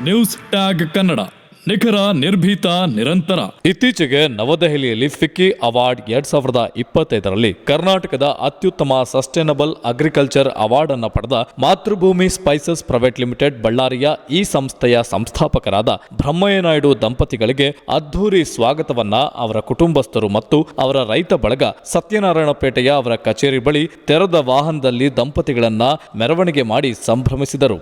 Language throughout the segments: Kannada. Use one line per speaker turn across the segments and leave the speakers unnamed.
ನ್ಯೂಸ್ ಟ್ಯಾಗ್ ಕನ್ನಡ, ನಿಖರ, ನಿರ್ಭೀತ, ನಿರಂತರ. ಇತ್ತೀಚೆಗೆ ನವದೆಹಲಿಯಲ್ಲಿ ಫಿಕ್ಕಿ ಅವಾರ್ಡ್ 2025ರಲ್ಲಿ ಕರ್ನಾಟಕದ ಅತ್ಯುತ್ತಮ ಸಸ್ಟೈನಬಲ್ ಅಗ್ರಿಕಲ್ಚರ್ ಅವಾರ್ಡ್ ಅನ್ನು ಪಡೆದ ಮಾತೃಭೂಮಿ ಸ್ಪೈಸಸ್ ಪ್ರೈವೇಟ್ ಲಿಮಿಟೆಡ್ ಬಳ್ಳಾರಿಯ ಈ ಸಂಸ್ಥೆಯ ಸಂಸ್ಥಾಪಕರಾದ ಬ್ರಹ್ಮಯ್ಯ ನಾಯ್ಡು ದಂಪತಿಗಳಿಗೆ ಅದ್ಧೂರಿ ಸ್ವಾಗತವನ್ನ ಅವರ ಕುಟುಂಬಸ್ಥರು ಮತ್ತು ಅವರ ರೈತ ಬಳಗ ಸತ್ಯನಾರಾಯಣಪೇಟೆಯ ಅವರ ಕಚೇರಿ ಬಳಿ ತೆರೆದ ವಾಹನದಲ್ಲಿ ದಂಪತಿಗಳನ್ನ ಮೆರವಣಿಗೆ ಮಾಡಿ ಸಂಭ್ರಮಿಸಿದರು.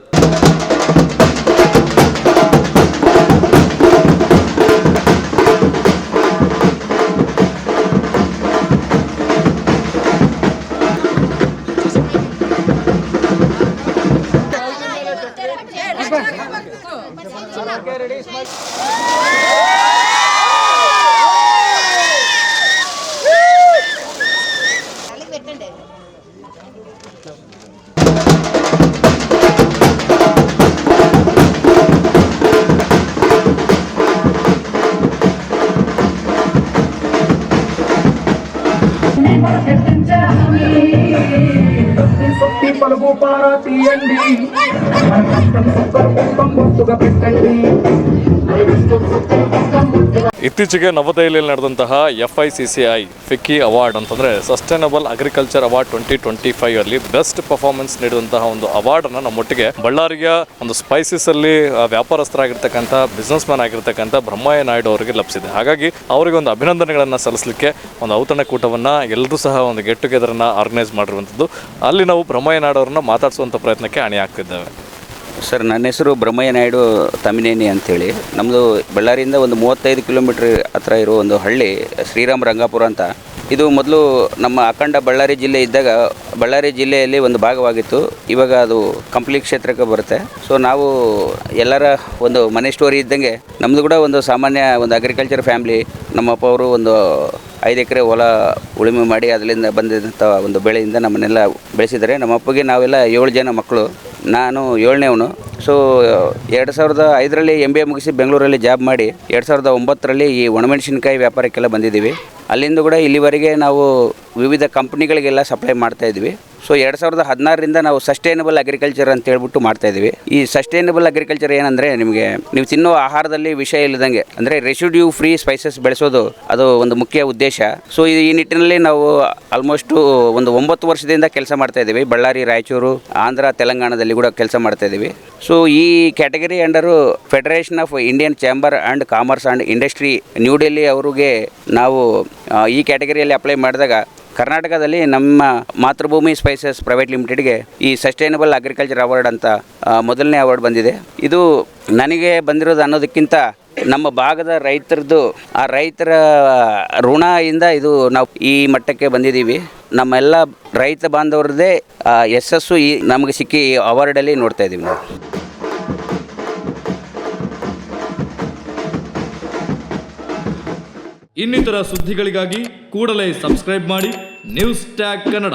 పలుగు పారా తీయండి, ముట్టుగా పెట్టండి.
ಇತ್ತೀಚೆಗೆ ನವದೆಹಲಿಯಲ್ಲಿ ನಡೆದಂತಹ FICCI ಫಿಕ್ಕಿ ಅವಾರ್ಡ್ ಅಂತಂದರೆ ಸಸ್ಟೈನಬಲ್ ಅಗ್ರಿಕಲ್ಚರ್ ಅವಾರ್ಡ್ 2025 ಅಲ್ಲಿ ಬೆಸ್ಟ್ ಪರ್ಫಾರ್ಮೆನ್ಸ್ ನೀಡುವಂತಹ ಒಂದು ಅವಾರ್ಡನ್ನು ನಮ್ಮೊಟ್ಟಿಗೆ ಬಳ್ಳಾರಿಯ ಒಂದು ಸ್ಪೈಸಸ್ ಅಲ್ಲಿ ವ್ಯಾಪಾರಸ್ಥರಾಗಿರ್ತಕ್ಕಂಥ ಬಿಸ್ನೆಸ್ ಮ್ಯಾನ್ ಆಗಿರ್ತಕ್ಕಂಥ ಬ್ರಹ್ಮಯ್ಯ ನಾಯ್ಡು ಅವರಿಗೆ ಲಭಿಸಿದೆ. ಹಾಗಾಗಿ ಅವರಿಗೆ ಒಂದು ಅಭಿನಂದನೆಗಳನ್ನು ಸಲ್ಲಿಸಲಿಕ್ಕೆ ಒಂದು ಔತಣಕೂಟವನ್ನು ಎಲ್ಲರೂ ಸಹ ಒಂದು ಗೆಟ್ ಟುಗೆದರನ್ನು ಆರ್ಗನೈಸ್ ಮಾಡಿರುವಂಥದ್ದು. ಅಲ್ಲಿ ನಾವು ಬ್ರಹ್ಮಯ್ಯ ನಾಯ್ಡು ಅವರನ್ನ ಮಾತಾಡಿಸುವಂಥ ಪ್ರಯತ್ನಕ್ಕೆ ಅಣಿಯಾಗ್ತಿದ್ದೇವೆ.
ಸರ್, ನನ್ನ ಹೆಸರು ಬ್ರಹ್ಮಯ್ಯ ನಾಯ್ಡು ತಮಿನೇನಿ ಅಂಥೇಳಿ. ನಮ್ಮದು ಬಳ್ಳಾರಿಯಿಂದ ಒಂದು 35 ಕಿಲೋಮೀಟ್ರ್ ಹತ್ರ ಇರೋ ಒಂದು ಹಳ್ಳಿ ಶ್ರೀರಾಮ್ ರಂಗಾಪುರ ಅಂತ. ಇದು ಮೊದಲು ನಮ್ಮ ಅಖಂಡ ಬಳ್ಳಾರಿ ಜಿಲ್ಲೆ ಇದ್ದಾಗ ಬಳ್ಳಾರಿ ಜಿಲ್ಲೆಯಲ್ಲಿ ಒಂದು ಭಾಗವಾಗಿತ್ತು. ಇವಾಗ ಅದು ಕಂಪ್ಲಿ ಕ್ಷೇತ್ರಕ್ಕೆ ಬರುತ್ತೆ. ಸೊ ನಾವು ಎಲ್ಲರ ಒಂದು ಮನೆ ಸ್ಟೋರಿ ಇದ್ದಂಗೆ ನಮ್ಮದು ಕೂಡ ಒಂದು ಸಾಮಾನ್ಯ ಒಂದು ಅಗ್ರಿಕಲ್ಚರ್ ಫ್ಯಾಮ್ಲಿ. ನಮ್ಮಪ್ಪ ಅವರು ಒಂದು 5 ಎಕರೆ ಹೊಲ ಉಳುಮೆ ಮಾಡಿ ಅದರಿಂದ ಬಂದಿದ್ದಂಥ ಒಂದು ಬೆಳೆಯಿಂದ ನಮ್ಮನ್ನೆಲ್ಲ ಬೆಳೆಸಿದ್ದಾರೆ. ನಮ್ಮ ಅಪ್ಪಗೆ ನಾವೆಲ್ಲ 7 ಜನ ಮಕ್ಕಳು, ನಾನು 7ನೇವನು. ಸೊ 2005ರಲ್ಲಿ MBA ಮುಗಿಸಿ ಬೆಂಗಳೂರಲ್ಲಿ ಜಾಬ್ ಮಾಡಿ 2009ರಲ್ಲಿ ಈ ಒಣಮೆಣಸಿನಕಾಯಿ ವ್ಯಾಪಾರಕ್ಕೆಲ್ಲ ಬಂದಿದ್ದೀವಿ. ಅಲ್ಲಿಂದ ಕೂಡ ಇಲ್ಲಿವರೆಗೆ ನಾವು ವಿವಿಧ ಕಂಪ್ನಿಗಳಿಗೆಲ್ಲ ಸಪ್ಲೈ ಮಾಡ್ತಾಯಿದ್ವಿ. ಸೊ 2016ರಿಂದ ನಾವು ಸಸ್ಟೈನಬಲ್ ಅಗ್ರಿಕಲ್ಚರ್ ಅಂತ ಹೇಳ್ಬಿಟ್ಟು ಮಾಡ್ತಾಯಿದ್ವಿ. ಈ ಸಸ್ಟೈನಬಲ್ ಅಗ್ರಿಕಲ್ಚರ್ ಏನಂದರೆ, ನಿಮಗೆ ನೀವು ತಿನ್ನೋ ಆಹಾರದಲ್ಲಿ ವಿಷ ಇಲ್ಲದಂಗೆ ಅಂದರೆ ರೆಸಿಡ್ಯೂ ಫ್ರೀ ಸ್ಪೈಸಸ್ ಬೆಳೆಸೋದು ಅದು ಒಂದು ಮುಖ್ಯ ಉದ್ದೇಶ. ಸೊ ಈ ನಿಟ್ಟಿನಲ್ಲಿ ನಾವು ಆಲ್ಮೋಸ್ಟು ಒಂದು 9 ವರ್ಷದಿಂದ ಕೆಲಸ ಮಾಡ್ತಾಯಿದ್ದೀವಿ. ಬಳ್ಳಾರಿ, ರಾಯಚೂರು, ಆಂಧ್ರ, ತೆಲಂಗಾಣದಲ್ಲಿ ಕೂಡ ಕೆಲಸ ಮಾಡ್ತಾಯಿದ್ದೀವಿ. ಸೊ ಈ category under federation of Indian ಚಾಂಬರ್ and commerce and industry new Delhi ಅವ್ರಿಗೆ ನಾವು ಈ ಕ್ಯಾಟಗರಿಯಲ್ಲಿ ಅಪ್ಲೈ ಮಾಡಿದಾಗ ಕರ್ನಾಟಕದಲ್ಲಿ ನಮ್ಮ ಮಾತೃಭೂಮಿ ಸ್ಪೈಸಸ್ ಪ್ರೈವೇಟ್ ಲಿಮಿಟೆಡ್ಗೆ ಈ ಸಸ್ಟೈನಬಲ್ ಅಗ್ರಿಕಲ್ಚರ್ ಅವಾರ್ಡ್ ಅಂತ ಮೊದಲನೇ ಅವಾರ್ಡ್ ಬಂದಿದೆ. ಇದು ನನಗೆ ಬಂದಿರೋದು ಅನ್ನೋದಕ್ಕಿಂತ ನಮ್ಮ ಭಾಗದ ರೈತರದ್ದು, ಆ ರೈತರ ಋಣದಿಂದ ಇದು ನಾವು ಈ ಮಟ್ಟಕ್ಕೆ ಬಂದಿದ್ದೀವಿ. ನಮ್ಮೆಲ್ಲ ರೈತ ಬಾಂಧವರದ್ದೇ ಯಶಸ್ಸು ಈ ನಮಗೆ ಸಿಕ್ಕಿ ಈ ಅವಾರ್ಡಲ್ಲಿ ನೋಡ್ತಾ ಇದ್ದೀವಿ ನಾವು.
ಇನ್ನಿತರ ಸುದ್ದಿಗಳಿಗಾಗಿ ಕೂಡಲೇ ಸಬ್ಸ್ಕ್ರೈಬ್ ಮಾಡಿ ನ್ಯೂಸ್ ಟ್ಯಾಗ್ ಕನ್ನಡ.